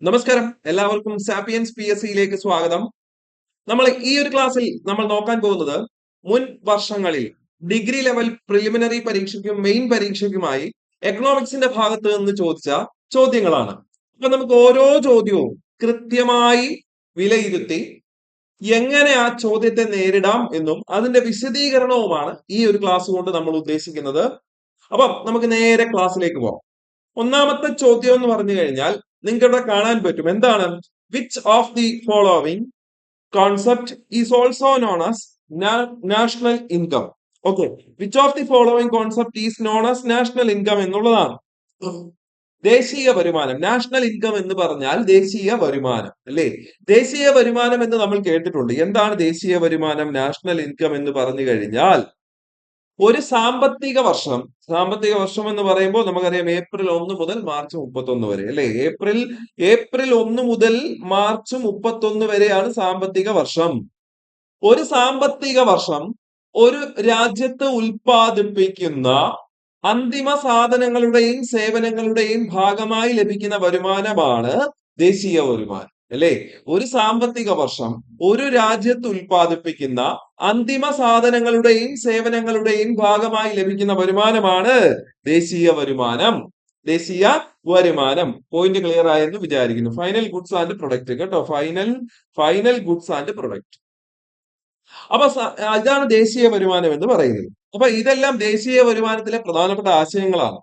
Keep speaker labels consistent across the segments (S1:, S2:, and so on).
S1: നമസ്കാരം, എല്ലാവർക്കും sapiens PSC സ്വാഗതം. നമ്മൾ ഈ ഒരു ക്ലാസ്സിൽ നമ്മൾ നോക്കാൻ പോകുന്നത് മുൻ വർഷങ്ങളിൽ ഡിഗ്രി ലെവൽ പ്രിലിമിനറി പരീക്ഷയ്ക്കും മെയിൻ പരീക്ഷയ്ക്കുമായി എക്കണോമിക്സിന്റെ ഭാഗത്ത് നിന്ന് ചോദിച്ച ചോദ്യങ്ങളാണ്. അപ്പൊ നമുക്ക് ഓരോ ചോദ്യവും കൃത്യമായി വിലയിരുത്തി എങ്ങനെ ആ ചോദ്യത്തെ നേരിടാം എന്നും അതിന്റെ വിശദീകരണവുമാണ് ഈ ഒരു ക്ലാസ് കൊണ്ട് നമ്മൾ ഉദ്ദേശിക്കുന്നത്. അപ്പം നമുക്ക് നേരെ ക്ലാസ്സിലേക്ക് പോകാം. ഒന്നാമത്തെ ചോദ്യം എന്ന് പറഞ്ഞു കഴിഞ്ഞാൽ നിങ്ങൾക്ക് ഇവിടെ കാണാൻ പറ്റും. എന്താണ്? Which of the following concept is also known as national income. Okay, which of the following concept is known as national income എന്നുള്ളതാണ്. ദേശീയ വരുമാനം, നാഷണൽ ഇൻകം എന്ന് പറഞ്ഞാൽ ദേശീയ വരുമാനം അല്ലേ? ദേശീയ വരുമാനം എന്ന് നമ്മൾ കേട്ടിട്ടുണ്ട്. എന്താണ് ദേശീയ വരുമാനം, നാഷണൽ ഇൻകം എന്ന് പറഞ്ഞു കഴിഞ്ഞാൽ ഒരു സാമ്പത്തിക വർഷം എന്ന് പറയുമ്പോൾ നമുക്കറിയാം ഏപ്രിൽ 1 മുതൽ മാർച്ച് 31 വരെ അല്ലെ? ഏപ്രിൽ 1 മുതൽ മാർച്ച് 31 വരെയാണ് സാമ്പത്തിക വർഷം. ഒരു സാമ്പത്തിക വർഷം ഒരു രാജ്യത്ത് ഉൽപ്പാദിപ്പിക്കുന്ന അന്തിമ സാധനങ്ങളുടെയും സേവനങ്ങളുടെയും ഭാഗമായി ലഭിക്കുന്ന വരുമാനമാണ് ദേശീയ വരുമാനം അല്ലെ? ഒരു സാമ്പത്തിക വർഷം ഒരു രാജ്യത്ത് ഉൽപ്പാദിപ്പിക്കുന്ന അന്തിമ സാധനങ്ങളുടെയും സേവനങ്ങളുടെയും ഭാഗമായി ലഭിക്കുന്ന വരുമാനമാണ് ദേശീയ വരുമാനം. ദേശീയ വരുമാനം. പോയിന്റ് ക്ലിയർ ആയെന്ന് വിചാരിക്കുന്നു. ഫൈനൽ ഗുഡ്സ് ആൻഡ് പ്രൊഡക്റ്റ് കേട്ടോ. Final goods and product. അപ്പൊ ഇതാണ് ദേശീയ വരുമാനം എന്ന് പറയുന്നത്. അപ്പൊ ഇതെല്ലാം ദേശീയ വരുമാനത്തിലെ പ്രധാനപ്പെട്ട ആശയങ്ങളാണ്.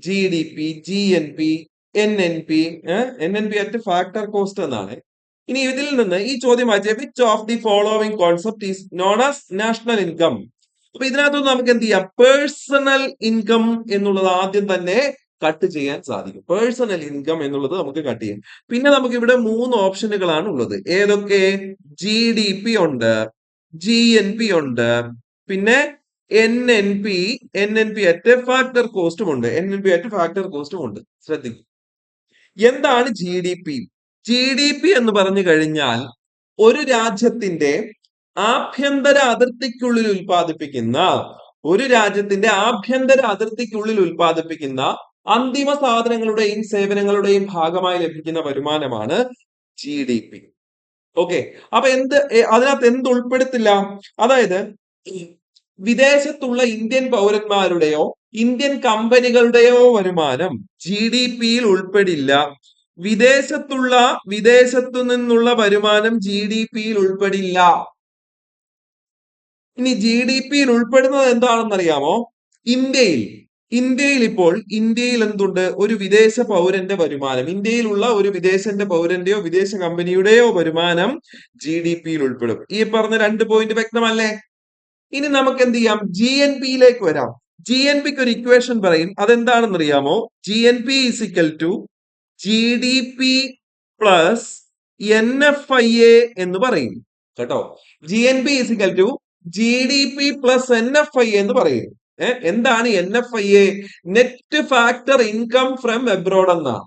S1: GDP, GNP, NNP. NNP at factor cost എന്നാണ്. ഇനി ഇതിൽ നിന്ന് ഈ ചോദ്യം വായിച്ചേ, which of the following concept is known as national income. അപ്പൊ ഇതിനകത്ത് നമുക്ക് എന്ത് ചെയ്യാം? പേഴ്സണൽ ഇൻകം എന്നുള്ളത് ആദ്യം തന്നെ കട്ട് ചെയ്യാൻ സാധിക്കും. പേഴ്സണൽ ഇൻകം എന്നുള്ളത് നമുക്ക് കട്ട് ചെയ്യാം. പിന്നെ നമുക്ക് ഇവിടെ 3 ഓപ്ഷനുകളാണ് ഉള്ളത്. ഏതൊക്കെ? GDP ഉണ്ട്, GNP ഉണ്ട്, പിന്നെ NNP അറ്റ് ഫാക്ടർ കോസ്റ്റും ഉണ്ട്. ശ്രദ്ധിക്കും. എന്താണ് GDP? GDP എന്ന് പറഞ്ഞു കഴിഞ്ഞാൽ ഒരു രാജ്യത്തിന്റെ ആഭ്യന്തര അതിർത്തിക്കുള്ളിൽ ഉൽപ്പാദിപ്പിക്കുന്ന അന്തിമ സാധനങ്ങളുടെയും സേവനങ്ങളുടെയും ഭാഗമായി ലഭിക്കുന്ന വരുമാനമാണ് GDP. ഓക്കെ, അപ്പൊ അതിനകത്ത് എന്ത് ഉൾപ്പെടുത്തില്ല? അതായത് വിദേശത്തുള്ള ഇന്ത്യൻ പൗരന്മാരുടെയോ ഇന്ത്യൻ കമ്പനികളുടെയോ വരുമാനം GDP-യിൽ ഉൾപ്പെടില്ല. വിദേശത്തു നിന്നുള്ള വരുമാനം GDP-യിൽ ഉൾപ്പെടില്ല. ഇനി GDP-യിൽ ഉൾപ്പെടുന്നത് എന്താണെന്നറിയാമോ? ഇന്ത്യയിൽ ഇപ്പോൾ എന്തുണ്ട്? ഒരു വിദേശ പൗരന്റെ വരുമാനം, ഇന്ത്യയിലുള്ള ഒരു വിദേശന്റെ പൗരന്റെയോ വിദേശ കമ്പനിയുടെയോ വരുമാനം GDP-യിൽ ഉൾപ്പെടും. ഈ പറഞ്ഞ 2 പോയിന്റ് വ്യക്തമല്ലേ? ഇനി നമുക്ക് എന്ത് ചെയ്യാം? GNP-യിലേക്ക് വരാം. GNP-ക്ക് ഒരു ഇക്വേഷൻ പറയും. അതെന്താണെന്ന് അറിയാമോ? GNP is equal to GDP plus NFIA എന്ന് പറയും കേട്ടോ. GNP is equal to GDP plus NFIA എന്ന് പറയും. എന്താണ് NFIA? Net factor income from abroad എന്നാണ്.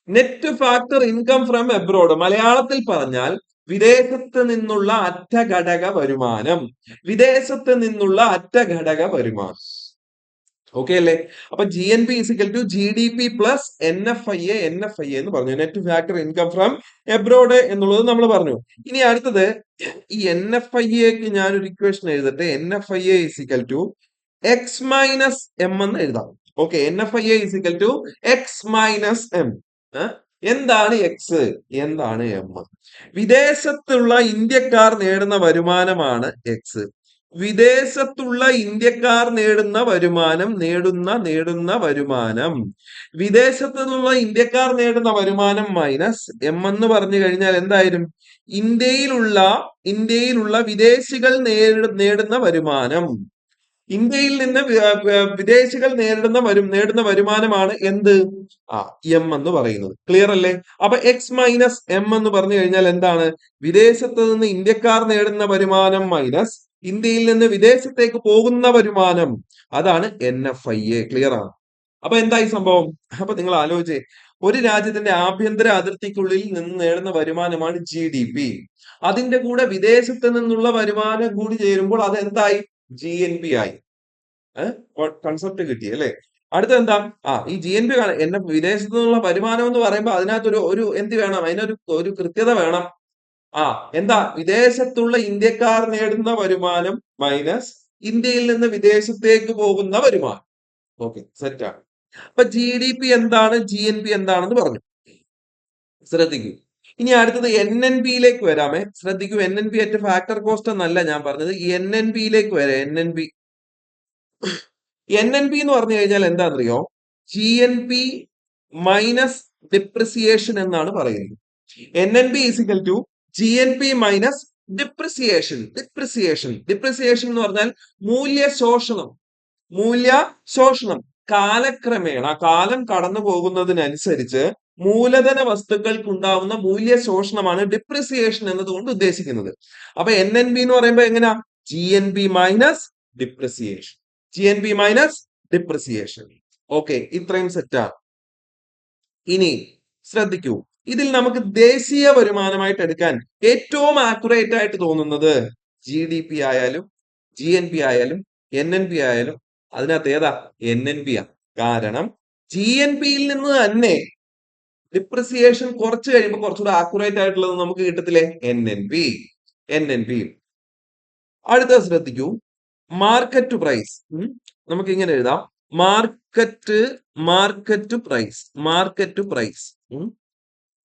S1: Net factor income from abroad മലയാളത്തിൽ പറഞ്ഞാൽ വിദേശത്ത് നിന്നുള്ള അറ്റ ഘടക വരുമാനം. ഓക്കെ അല്ലേ? അപ്പൊ GNP is equal to GDP plus NFIA എന്ന് പറഞ്ഞു. Net factor income from abroad എന്നുള്ളത് നമ്മൾ പറഞ്ഞു. ഇനി അടുത്തത് ഈ NFIAക്ക് ഞാനൊരു ഇക്വേഷൻ എഴുതട്ടെ. NFIA is equal to X minus M എന്ന് എഴുതാം. Okay, NFIA is equal to X minus M. എന്താണ് X, എന്താണ് M? വിദേശത്തുള്ള ഇന്ത്യക്കാർ നേടുന്ന വരുമാനമാണ് X. വിദേശത്തുള്ള ഇന്ത്യക്കാർ നേടുന്ന വരുമാനം വിദേശത്തുള്ള ഇന്ത്യക്കാർ നേടുന്ന വരുമാനം മൈനസ് M എന്ന് പറഞ്ഞു കഴിഞ്ഞാൽ എന്തായാലും ഇന്ത്യയിലുള്ള വിദേശികൾ നേടുന്ന വരുമാനം. ഇന്ത്യയിൽ നിന്ന് വിദേശികൾ നേടുന്ന വരുമാനമാണ് എന്ത്? M എന്ന് പറയുന്നത്. ക്ലിയർ അല്ലേ? അപ്പൊ X മൈനസ് M എന്ന് പറഞ്ഞു കഴിഞ്ഞാൽ എന്താണ്? വിദേശത്ത് നിന്ന് ഇന്ത്യക്കാർ നേടുന്ന വരുമാനം മൈനസ് ഇന്ത്യയിൽ നിന്ന് വിദേശത്തേക്ക് പോകുന്ന വരുമാനം. അതാണ് NFIA. ക്ലിയർ ആണ്? അപ്പൊ എന്തായി സംഭവം? അപ്പൊ നിങ്ങൾ ആലോചിച്ചേ, ഒരു രാജ്യത്തിന്റെ ആഭ്യന്തര അതിർത്തിക്കുള്ളിൽ നിന്ന് നേടുന്ന വരുമാനമാണ് GDP. അതിന്റെ കൂടെ വിദേശത്ത് നിന്നുള്ള വരുമാനം കൂടി ചേരുമ്പോൾ അത് എന്തായി? GNP ആയി. കൺസെപ്റ്റ് കിട്ടി അല്ലെ? അടുത്ത എന്താ? ഈ GNP എന്നെ വിദേശത്തു നിന്നുള്ള വരുമാനം എന്ന് പറയുമ്പോൾ അതിനകത്തൊരു എന്ത് വേണം? ഒരു കൃത്യത വേണം. എന്താ? വിദേശത്തുള്ള ഇന്ത്യക്കാർ നേടുന്ന വരുമാനം മൈനസ് ഇന്ത്യയിൽ നിന്ന് വിദേശത്തേക്ക് പോകുന്ന വരുമാനം. ഓക്കെ, സെറ്റാണ്. അപ്പൊ GDP എന്താണ്, GNP എന്താണെന്ന് പറഞ്ഞു. ശ്രദ്ധിക്കൂ. ഇനി അടുത്തത് NNP വരാമേ. ശ്രദ്ധിക്കൂ, NNP അറ്റ് ഫാക്ടർ കോസ്റ്റ് എന്നല്ല ഞാൻ പറഞ്ഞത്, NNP വരാം. NNP എന്ന് പറഞ്ഞു കഴിഞ്ഞാൽ എന്താണെന്നറിയോ? GNP മൈനസ് ഡിപ്രിസിയേഷൻ എന്നാണ് പറയുന്നത്. NNP is equal to GNP minus depreciation എന്ന് പറഞ്ഞാൽ മൂല്യശോഷണം. കാലക്രമേണ കാലം കടന്നു പോകുന്നതിനനുസരിച്ച് മൂലധന വസ്തുക്കൾക്ക് ഉണ്ടാവുന്ന മൂല്യശോഷണമാണ് ഡിപ്രിസിയേഷൻ എന്നതുകൊണ്ട് ഉദ്ദേശിക്കുന്നത്. അപ്പൊ NNP എന്ന് പറയുമ്പോൾ എങ്ങനെയാ? GNP minus depreciation. ഓക്കെ, ഇത്രയും സെറ്റാണ്. ഇനി ശ്രദ്ധിക്കൂ, ഇതിൽ നമുക്ക് ദേശീയ വരുമാനമായിട്ട് എടുക്കാൻ ഏറ്റവും ആക്യുറേറ്റ് ആയിട്ട് തോന്നുന്നത് GDP ആയാലും GNP ആയാലും NNP ആയാലും അതിനകത്ത് ഏതാ? NNP ആണ്. കാരണം GNPയിൽ നിന്ന് തന്നെ ഡിപ്രിസിയേഷൻ കുറച്ച് കഴിയുമ്പോൾ കുറച്ചുകൂടെ ആക്യുറേറ്റ് ആയിട്ടുള്ളത് നമുക്ക് കിട്ടത്തില്ലേ? NNP. അടുത്ത ശ്രദ്ധിക്കൂ, മാർക്കറ്റ് പ്രൈസ്. നമുക്ക് ഇങ്ങനെ എഴുതാം,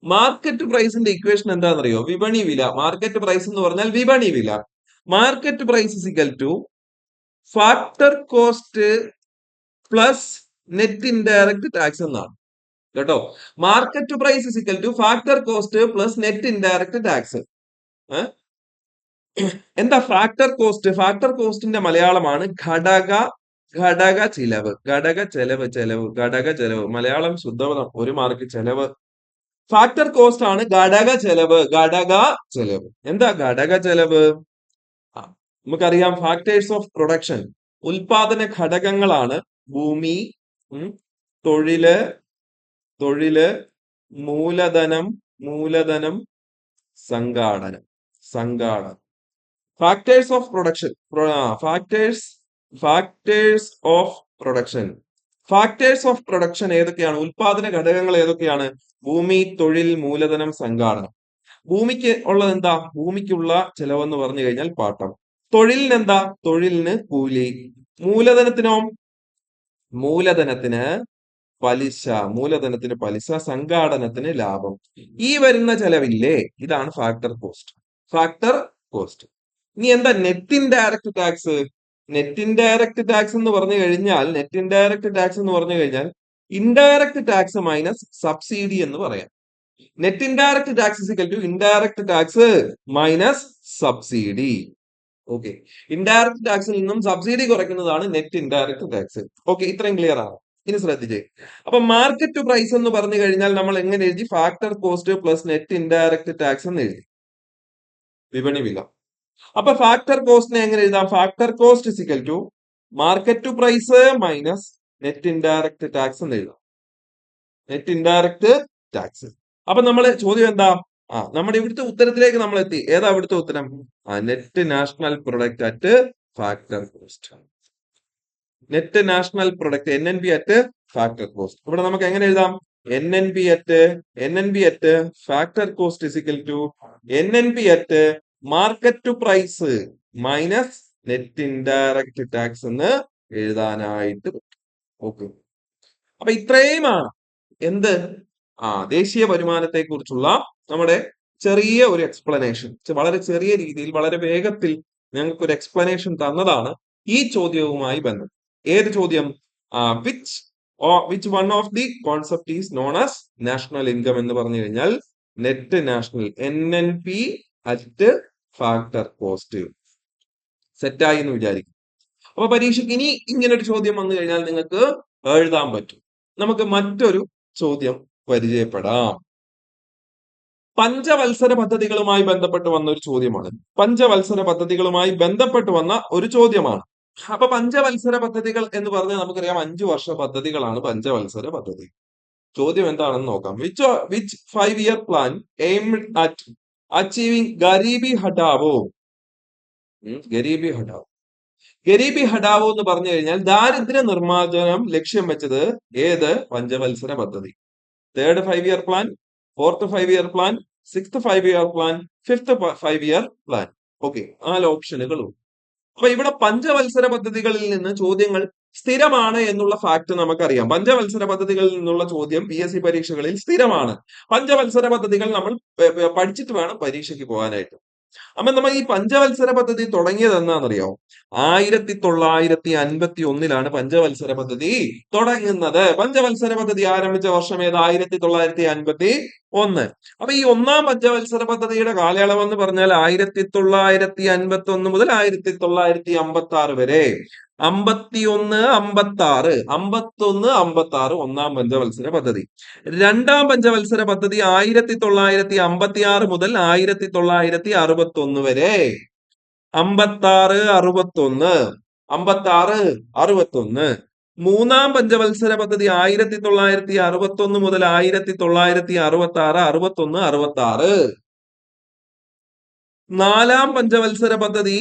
S1: മാർക്കറ്റ് പ്രൈസിന്റെ ഇക്വേഷൻ എന്താണെന്നറിയോ? വിപണി വില. മാർക്കറ്റ് പ്രൈസ് എന്ന് പറഞ്ഞാൽ വിപണി വില. Market price is equal to factor cost plus net indirect tax എന്നാണ് കേട്ടോ. Market price is equal to factor cost plus net indirect tax. എന്താ ഫാക്ടർ കോസ്റ്റ്? ഫാക്ടർ കോസ്റ്റിന്റെ മലയാളമാണ് ഘടക ചിലവ്. ഘടക ചെലവ്. മലയാളം ശുദ്ധപദം, 1 മാർക്ക്. ചെലവ്. ഫാക്ടർ കോസ്റ്റ് ആണ് ഘടക ചെലവ്. എന്താ ഘടക ചെലവ്? നമുക്കറിയാം, ഫാക്ടേഴ്സ് ഓഫ് പ്രൊഡക്ഷൻ, ഉൽപാദന ഘടകങ്ങളാണ് ഭൂമി, തൊഴില്, മൂലധനം, സംഘാടനം. Factors of production. Factors of production ഏതൊക്കെയാണ്? ഉൽപാദന ഘടകങ്ങൾ ഏതൊക്കെയാണ്? ഭൂമി, തൊഴിൽ, മൂലധനം, സംഘാടനം. ഭൂമിക്ക് ഉള്ളത് എന്താ? ഭൂമിക്കുള്ള ചെലവെന്ന് പറഞ്ഞു കഴിഞ്ഞാൽ പാട്ടം. തൊഴിലിന് എന്താ? തൊഴിലിന് കൂലി. മൂലധനത്തിന് പലിശ. സംഘാടനത്തിന് ലാഭം. ഈ വരുന്ന ചെലവില്ലേ, ഇതാണ് ഫാക്ടർ കോസ്റ്റ്. ഇനി എന്താ net indirect tax? Net indirect tax എന്ന് പറഞ്ഞു കഴിഞ്ഞാൽ ഇൻഡയറക്ട് ടാക്സ് മൈനസ് സബ്സിഡി എന്ന് പറയാം. Net indirect tax is equal to indirect tax minus subsidy. Okay, indirect ടാക്സിൽ നിന്നും സബ്സിഡി കുറയ്ക്കുന്നതാണ് നെറ്റ് ഇൻഡയറക്ട് ടാക്സ്. ഓക്കെ, ഇത്രയും ക്ലിയർ ആണ്. ഇനി ശ്രദ്ധിച്ചേ. അപ്പൊ മാർക്കറ്റ് പ്രൈസ് എന്ന് പറഞ്ഞു കഴിഞ്ഞാൽ നമ്മൾ എങ്ങനെ എഴുതി? Factor cost plus net indirect tax എന്ന് എഴുതി, വിപണി വില. അപ്പൊ ഫാക്ടർ കോസ്റ്റിനെ എങ്ങനെ എഴുതാം? Factor cost is equal to market price minus net indirect tax എന്ന് എഴുതാം. അപ്പൊ നമ്മള് ചോദ്യം എന്താ? നമ്മുടെ ഇവിടുത്തെ ഉത്തരത്തിലേക്ക് നമ്മൾ എത്തി. ഏതാ ഇവിടുത്തെ ഉത്തരം? Net national product at factor cost. Net national product NNP at factor cost. ഇവിടെ നമുക്ക് എങ്ങനെ എഴുതാം? NNP at factor cost is equal to NNP at market price minus net indirect tax എന്ന് എഴുതാനായിട്ട് പറ്റും. ഓക്കെ, അപ്പൊ ഇത്രയുമാണ് എന്ത് ദേശീയ വരുമാനത്തെ കുറിച്ചുള്ള നമ്മുടെ ചെറിയ ഒരു എക്സ്പ്ലനേഷൻ. വളരെ ചെറിയ രീതിയിൽ, വളരെ വേഗത്തിൽ ഞങ്ങൾക്ക് ഒരു എക്സ്പ്ലനേഷൻ തന്നതാണ് ഈ ചോദ്യവുമായി ബന്ധം. ഏത് ചോദ്യം? Which one of the concept is known as national income എന്ന് പറഞ്ഞു കഴിഞ്ഞാൽ net national NNP at factor cost. സെറ്റായി എന്ന് വിചാരിക്കും. അപ്പൊ പരീക്ഷയ്ക്ക് ഇനി ഇങ്ങനെ ഒരു ചോദ്യം വന്നു കഴിഞ്ഞാൽ നിങ്ങൾക്ക് എഴുതാൻ പറ്റും. നമുക്ക് മറ്റൊരു ചോദ്യം പരിചയപ്പെടാം. പഞ്ചവത്സര പദ്ധതികളുമായി ബന്ധപ്പെട്ട് വന്ന ഒരു ചോദ്യമാണ്. അപ്പൊ പഞ്ചവത്സര പദ്ധതികൾ എന്ന് പറഞ്ഞാൽ നമുക്കറിയാം 5 വർഷ പദ്ധതികളാണ് പഞ്ചവത്സര പദ്ധതി. ചോദ്യം എന്താണെന്ന് നോക്കാം. Which 5-year plan aimed at achieving garibi hatao garibi hatao എന്ന് പറഞ്ഞു കഴിഞ്ഞാൽ ദാരിദ്ര്യ നിർമ്മാർജ്ജനം ലക്ഷ്യം വെച്ചത് ഏത് പഞ്ചവത്സര പദ്ധതി? Third 5 year plan, fourth 5 year plan, sixth 5 year plan, fifth 5 year plan. Okay, 4 ഓപ്ഷനുകളും. അപ്പൊ ഇവിടെ പഞ്ചവത്സര പദ്ധതികളിൽ നിന്ന് ചോദ്യങ്ങൾ സ്ഥിരമാണ് എന്നുള്ള ഫാക്ട് നമുക്കറിയാം. പഞ്ചവത്സര പദ്ധതികളിൽ നിന്നുള്ള ചോദ്യം PSC പരീക്ഷകളിൽ സ്ഥിരമാണ്. പഞ്ചവത്സര പദ്ധതികൾ നമ്മൾ പഠിച്ചിട്ട് വേണം പരീക്ഷയ്ക്ക് പോകാനായിട്ട്. അപ്പൊ നമ്മൾ ഈ പഞ്ചവത്സര പദ്ധതി തുടങ്ങിയത് എന്നാണെന്നറിയോ? 1951 പഞ്ചവത്സര പദ്ധതി തുടങ്ങുന്നത്. പഞ്ചവത്സര പദ്ധതി ആരംഭിച്ച വർഷം ഏത്? 1951. അപ്പൊ ഈ ഒന്നാം പഞ്ചവത്സര പദ്ധതിയുടെ കാലയളവ് എന്ന് പറഞ്ഞാൽ 1951 മുതൽ 1956 വരെ. 51, 56, 51, 56 ഒന്നാം പഞ്ചവത്സര പദ്ധതി. രണ്ടാം പഞ്ചവത്സര പദ്ധതി 1956 മുതൽ 1961 വരെ. 56, 61, 56, 61. മൂന്നാം പഞ്ചവത്സര പദ്ധതി 1961 മുതൽ 1966, 61, 66. നാലാം പഞ്ചവത്സര പദ്ധതി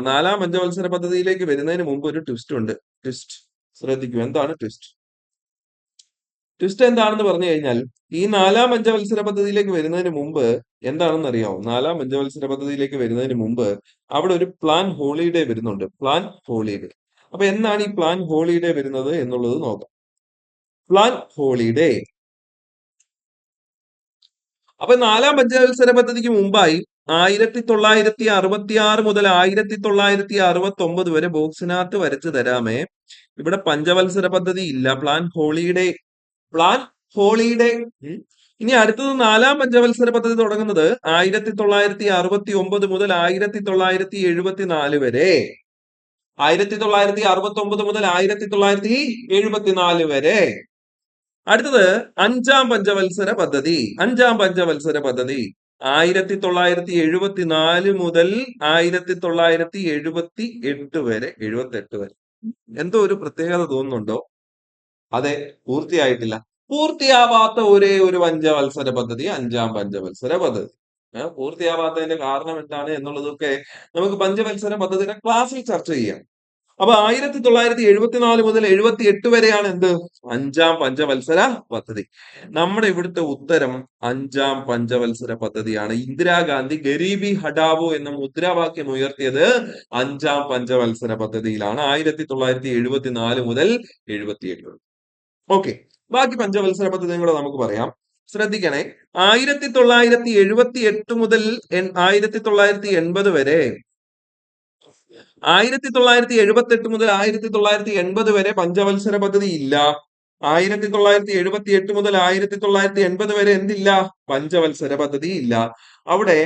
S1: നാലാം പഞ്ചവത്സര പദ്ധതിയിലേക്ക് വരുന്നതിന് മുമ്പ് ഒരു ട്വിസ്റ്റ് ഉണ്ട്. ട്വിസ്റ്റ് ശ്രദ്ധിക്കൂ. എന്താണ് ട്വിസ്റ്റ്? ട്വിസ്റ്റ് എന്താണെന്ന് പറഞ്ഞു കഴിഞ്ഞാൽ ഈ നാലാം പഞ്ചവത്സര പദ്ധതിയിലേക്ക് വരുന്നതിന് മുമ്പ് എന്താണെന്ന് അറിയാമോ? നാലാം പഞ്ചവത്സര പദ്ധതിയിലേക്ക് വരുന്നതിന് മുമ്പ് അവിടെ ഒരു പ്ലാൻ ഹോളിഡേ വരുന്നുണ്ട്. Plan holiday. അപ്പൊ എന്നാണ് ഈ പ്ലാൻ ഹോളിഡേ വരുന്നത് എന്നുള്ളത് നോക്കാം. Plan holiday. അപ്പൊ നാലാം പഞ്ചവത്സര പദ്ധതിക്ക് മുമ്പായി 1966 മുതൽ 1969 വരെ ബോക്സിനകത്ത് വരച്ചു തരാമേ. ഇവിടെ പഞ്ചവത്സര പദ്ധതി ഇല്ല. Plan holiday. Plan holiday. ഇനി അടുത്തത് നാലാം പഞ്ചവത്സര പദ്ധതി തുടങ്ങുന്നത് 1969 മുതൽ 1974 വരെ. 1969 മുതൽ 1974 വരെ. അടുത്തത് അഞ്ചാം പഞ്ചവത്സര പദ്ധതി. അഞ്ചാം പഞ്ചവത്സര പദ്ധതി 1974 മുതൽ 1978 വരെ. 78 വരെ. എന്തോ ഒരു പ്രത്യേകത തോന്നുന്നുണ്ടോ? അതെ, പൂർത്തിയായിട്ടില്ല. പൂർത്തിയാവാത്ത ഒരേ ഒരു പഞ്ചവത്സര പദ്ധതി അഞ്ചാം പഞ്ചവത്സര പദ്ധതി. പൂർത്തിയാവാത്തതിന്റെ കാരണം എന്താണ് എന്നുള്ളതൊക്കെ നമുക്ക് പഞ്ചവത്സര പദ്ധതിയുടെ ക്ലാസ്സിൽ ചർച്ച ചെയ്യാം. അപ്പൊ 1974 മുതൽ 78 വരെയാണ് എന്ത്? അഞ്ചാം പഞ്ചവത്സര പദ്ധതി. നമ്മുടെ ഇവിടുത്തെ ഉത്തരം അഞ്ചാം പഞ്ചവത്സര പദ്ധതിയാണ്. ഇന്ദിരാഗാന്ധി ഗരീബി ഹഠാവോ എന്ന മുദ്രാവാക്യം ഉയർത്തിയത് അഞ്ചാം പഞ്ചവത്സര പദ്ധതിയിലാണ്. 1974 മുതൽ 78. ഓക്കെ, ബാക്കി പഞ്ചവത്സര പദ്ധതിയും കൂടെ നമുക്ക് പറയാം. ശ്രദ്ധിക്കണേ. 1978 മുതൽ 1980 വരെ. 1978 മുതൽ 1980 വരെ പഞ്ചവത്സര പദ്ധതി ഇല്ല. 1978 മുതൽ 1980 വരെ എന്തില്ല? പഞ്ചവത്സര പദ്ധതി ഇല്ല. അവിടെ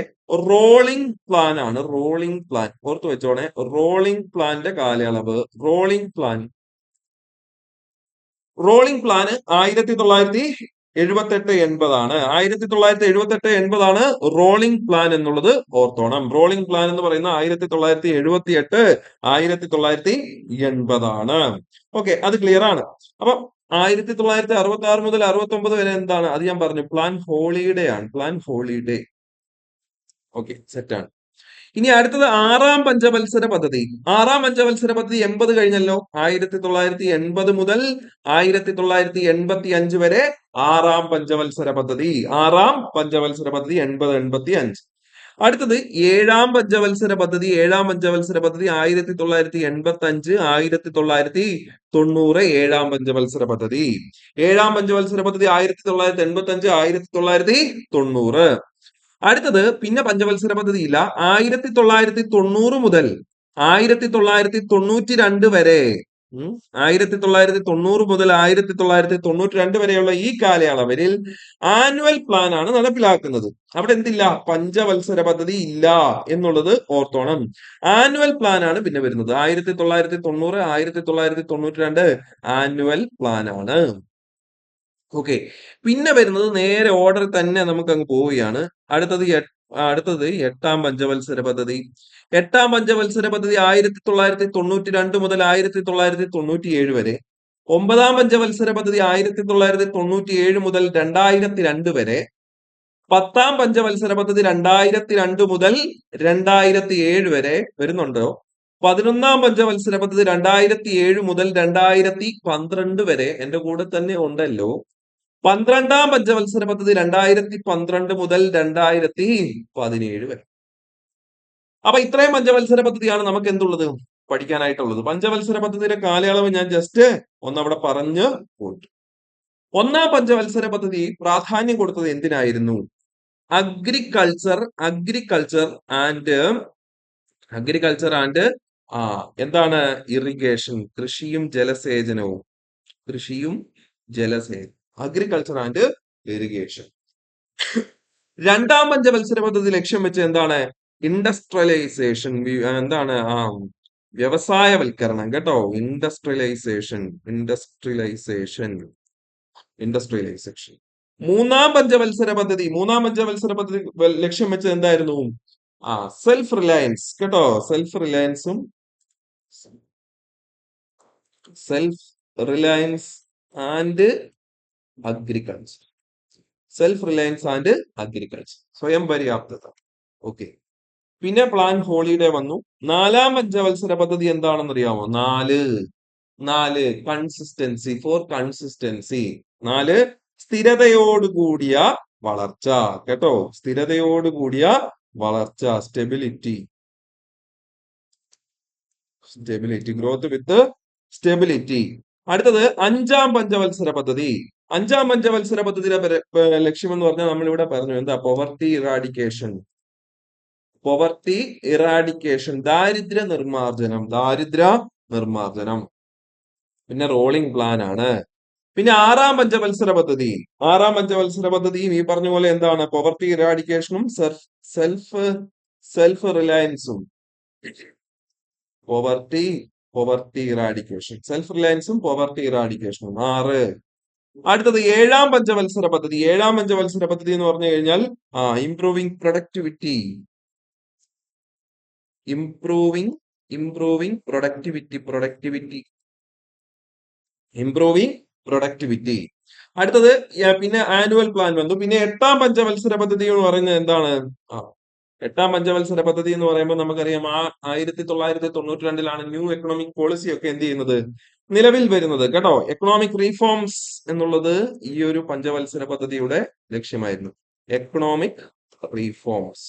S1: റോളിംഗ് പ്ലാൻ ആണ്. റോളിംഗ് പ്ലാൻ ഓർത്തു വെച്ചോണേ. റോളിംഗ് പ്ലാന്റെ കാലയളവ്. റോളിംഗ് പ്ലാൻ 1978-80 ആണ്. 1978-80 ആണ് റോളിംഗ് പ്ലാൻ എന്നുള്ളത് ഓർത്തോണം. റോളിംഗ് പ്ലാൻ എന്ന് പറയുന്നത് 1978-1980 ആണ്. ഓക്കെ, അത് ക്ലിയർ ആണ്. അപ്പൊ 1966 മുതൽ 69 വരെ എന്താണ്? അത് ഞാൻ പറഞ്ഞു, പ്ലാൻ ഹോളിഡേ ആണ്. Plan holiday. ഓക്കെ, സെറ്റാണ്. ഇനി അടുത്തത് ആറാം പഞ്ചവത്സര പദ്ധതി. ആറാം പഞ്ചവത്സര പദ്ധതി 80 കഴിഞ്ഞല്ലോ. 1980 മുതൽ 1985 വരെ ആറാം പഞ്ചവത്സര പദ്ധതി. ആറാം പഞ്ചവത്സര പദ്ധതി 80-85. അടുത്തത് ഏഴാം പഞ്ചവത്സര പദ്ധതി. ഏഴാം പഞ്ചവത്സര പദ്ധതി 1985-1990. ഏഴാം പഞ്ചവത്സര പദ്ധതി. ഏഴാം പഞ്ചവത്സര പദ്ധതി 1985-1990. അടുത്തത് പിന്നെ പഞ്ചവത്സര പദ്ധതി ഇല്ല. 1990 മുതൽ 1992 വരെ. 1990 മുതൽ 1992 വരെയുള്ള ഈ കാലയളവിൽ ആനുവൽ പ്ലാൻ ആണ് നടപ്പിലാക്കുന്നത്. അവിടെ എന്തില്ല? പഞ്ചവത്സര പദ്ധതി ഇല്ല എന്നുള്ളത് ഓർത്തോണം. ആനുവൽ പ്ലാൻ ആണ് പിന്നെ വരുന്നത്. 1990, 1992 ആനുവൽ പ്ലാൻ ആണ്. ഓക്കെ, പിന്നെ വരുന്നത് നേരെ ഓർഡർ തന്നെ നമുക്ക് അങ്ങ് പോവുകയാണ്. അടുത്തത് എട്ടാം പഞ്ചവത്സര പദ്ധതി. എട്ടാം പഞ്ചവത്സര പദ്ധതി 1992 മുതൽ 1997 വരെ. ഒമ്പതാം പഞ്ചവത്സര പദ്ധതി 1997 മുതൽ 2002 വരെ. പത്താം പഞ്ചവത്സര പദ്ധതി 2002 മുതൽ 2007 വരെ. വരുന്നുണ്ടോ? 11ാം പഞ്ചവത്സര പദ്ധതി 2007 മുതൽ 2012 വരെ എന്റെ കൂടെ തന്നെ ഉണ്ടല്ലോ. 12ാം പഞ്ചവത്സര പദ്ധതി 2012 മുതൽ 2017 വരെ. അപ്പൊ ഇത്രയും പഞ്ചവത്സര പദ്ധതിയാണ് നമുക്ക് എന്തുള്ളത് പഠിക്കാനായിട്ടുള്ളത്. പഞ്ചവത്സര പദ്ധതിയുടെ കാലയളവ് ഞാൻ ജസ്റ്റ് ഒന്നവിടെ പറഞ്ഞു പോയിട്ടു. 1ാം പഞ്ചവത്സര പദ്ധതി പ്രാധാന്യം കൊടുത്തത് എന്തിനായിരുന്നു? അഗ്രികൾച്ചർ ആൻഡ് എന്താണ് ഇറിഗേഷൻ, കൃഷിയും ജലസേചനവും. Agriculture and irrigation. 2ാം പഞ്ചവത്സര പദ്ധതി ലക്ഷ്യം വെച്ച് എന്താണ്? ഇൻഡസ്ട്രിയലൈസേഷൻ, എന്താണ് വ്യവസായവൽക്കരണം കേട്ടോ. ഇൻഡസ്ട്രിയലൈസേഷൻ. 3ാം പഞ്ചവത്സര പദ്ധതി ലക്ഷ്യം വെച്ചത് എന്തായിരുന്നു? സെൽഫ് റിലയൻസ് കേട്ടോ. Self Reliance and agriculture. സ്വയം പര്യാപ്തത. ഓക്കെ. പിന്നെ പ്ലാൻ ഹോളിഡേ വന്നു. 4ാം പഞ്ചവത്സര പദ്ധതി എന്താണെന്ന് അറിയാമോ? 4 കൺസിസ്റ്റൻസി. 4 സ്ഥിരതയോടുകൂടിയ വളർച്ച കേട്ടോ. സ്ഥിരതയോടുകൂടിയ വളർച്ച. സ്റ്റെബിലിറ്റി. ഗ്രോത്ത് വിത്ത് സ്റ്റെബിലിറ്റി. അടുത്തത് 5ാം പഞ്ചവത്സര പദ്ധതി. 5ാം പഞ്ചവത്സര പദ്ധതിയുടെ ലക്ഷ്യം എന്ന് പറഞ്ഞാൽ നമ്മളിവിടെ പറഞ്ഞു എന്താ? Poverty eradication. ദാരിദ്ര്യ നിർമാർജനം. പിന്നെ റോളിംഗ് പ്ലാൻ ആണ്. പിന്നെ 6ാം പഞ്ചവത്സര പദ്ധതിയും ഈ പറഞ്ഞ പോലെ എന്താണ്? പോവർട്ടി ഇറാഡിക്കേഷനും സെൽഫ് റിലയൻസും. പോവർട്ടി ഇറാഡിക്കേഷനും 6. അടുത്തത് 7ാം പഞ്ചവത്സര പദ്ധതി. 7ാം പഞ്ചവത്സര പദ്ധതി എന്ന് പറഞ്ഞു കഴിഞ്ഞാൽ ഇംപ്രൂവിംഗ് പ്രൊഡക്ടിവിറ്റി. അടുത്തത് പിന്നെ ആനുവൽ പ്ലാൻ വന്നു. പിന്നെ 8ാം പഞ്ചവത്സര പദ്ധതി എന്ന് പറയുന്നത് എന്താണ്? 8ാം പഞ്ചവത്സര പദ്ധതി എന്ന് പറയുമ്പോൾ നമുക്കറിയാം 1992 ന്യൂ എക്കണോമിക് പോളിസി ഒക്കെ എന്ത് ചെയ്യുന്നത്? നിലവിൽ വരുന്നത് കേട്ടോ. എക്കണോമിക് റീഫോംസ് എന്നുള്ളത് ഈ ഒരു പഞ്ചവത്സര പദ്ധതിയുടെ ലക്ഷ്യമായിരുന്നു. Economic reforms.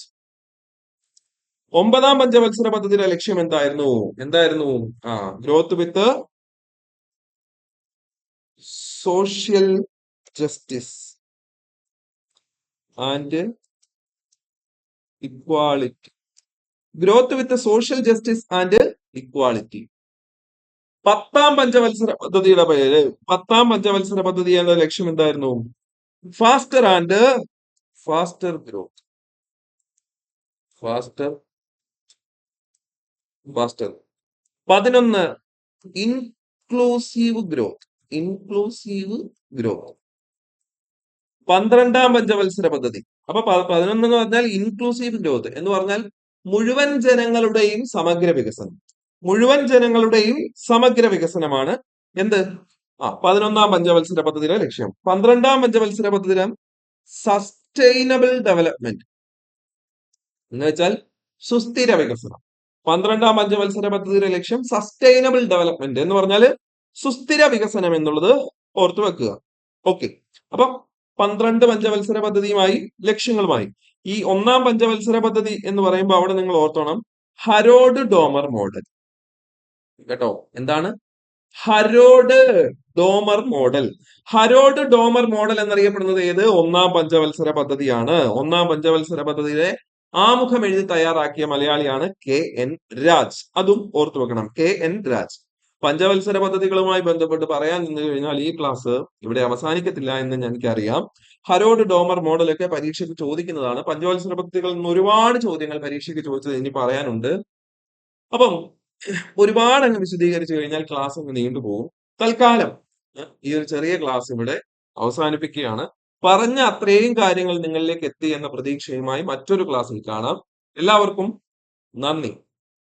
S1: 9ാം പഞ്ചവത്സര പദ്ധതിയുടെ ലക്ഷ്യം എന്തായിരുന്നു? Growth with social justice and equality. 10ാം പഞ്ചവത്സര പദ്ധതിയുടെ ലക്ഷ്യം എന്തായിരുന്നു? Faster growth. 11 inclusive growth. 12ാം പഞ്ചവത്സര പദ്ധതി. അപ്പൊ 11 എന്ന് പറഞ്ഞാൽ ഇൻക്ലൂസീവ് ഗ്രോത്ത് എന്ന് പറഞ്ഞാൽ മുഴുവൻ ജനങ്ങളുടെയും സമഗ്ര വികസനമാണ് എന്ത്? 11ാം പഞ്ചവത്സര പദ്ധതിയുടെ ലക്ഷ്യം. 12ാം പഞ്ചവത്സര പദ്ധതിയുടെ സസ്റ്റൈനബിൾ ഡെവലപ്മെന്റ് എന്ന് വെച്ചാൽ സുസ്ഥിര വികസനം. 12ാം പഞ്ചവത്സര പദ്ധതിയുടെ ലക്ഷ്യം സസ്റ്റൈനബിൾ ഡെവലപ്മെന്റ് എന്ന് പറഞ്ഞാല് സുസ്ഥിര വികസനം എന്നുള്ളത് ഓർത്തു വെക്കുക. ഓക്കെ. അപ്പൊ 12 പഞ്ചവത്സര പദ്ധതിയുമായി ലക്ഷ്യങ്ങളുമായി ഈ 1ാം പഞ്ചവത്സര പദ്ധതി എന്ന് പറയുമ്പോൾ അവിടെ നിങ്ങൾ ഓർത്തോണം ഹരോഡ് ഡോമർ മോഡൽ കേട്ടോ. എന്താണ്? ഹരോഡ് ഡോമർ മോഡൽ എന്നറിയപ്പെടുന്നത് ഏത്? 1ാം പഞ്ചവത്സര പദ്ധതിയാണ്. 1ാം പഞ്ചവത്സര പദ്ധതിയുടെ ആമുഖം എഴുതി തയ്യാറാക്കിയ മലയാളിയാണ് KN രാജ്. അതും ഓർത്തു വെക്കണം. KN രാജ്. പഞ്ചവത്സര പദ്ധതികളുമായി ബന്ധപ്പെട്ട് പറയാൻ നിന്ന് കഴിഞ്ഞാൽ ഈ ക്ലാസ് ഇവിടെ അവസാനിക്കത്തില്ല എന്ന് എനിക്കറിയാം. ഹരോഡ് ഡോമർ മോഡലൊക്കെ പരീക്ഷയ്ക്ക് ചോദിക്കുന്നതാണ്. പഞ്ചവത്സര പദ്ധതികളിൽ നിന്ന് ഒരുപാട് ചോദ്യങ്ങൾ പരീക്ഷയ്ക്ക് ചോദിച്ചത് ഇനി പറയാനുണ്ട്. അപ്പം ഒരുപാട് അങ്ങ് വിശദീകരിച്ചു കഴിഞ്ഞാൽ ക്ലാസ് അങ്ങ് നീണ്ടുപോകും. തൽക്കാലം ഈ ഒരു ചെറിയ ക്ലാസ് ഇവിടെ അവസാനിപ്പിക്കുകയാണ്. പറഞ്ഞ അത്രയും കാര്യങ്ങൾ നിങ്ങളിലേക്ക് എത്തി എന്ന പ്രതീക്ഷയുമായി മറ്റൊരു ക്ലാസ്സിൽ കാണാം. എല്ലാവർക്കും നന്ദി.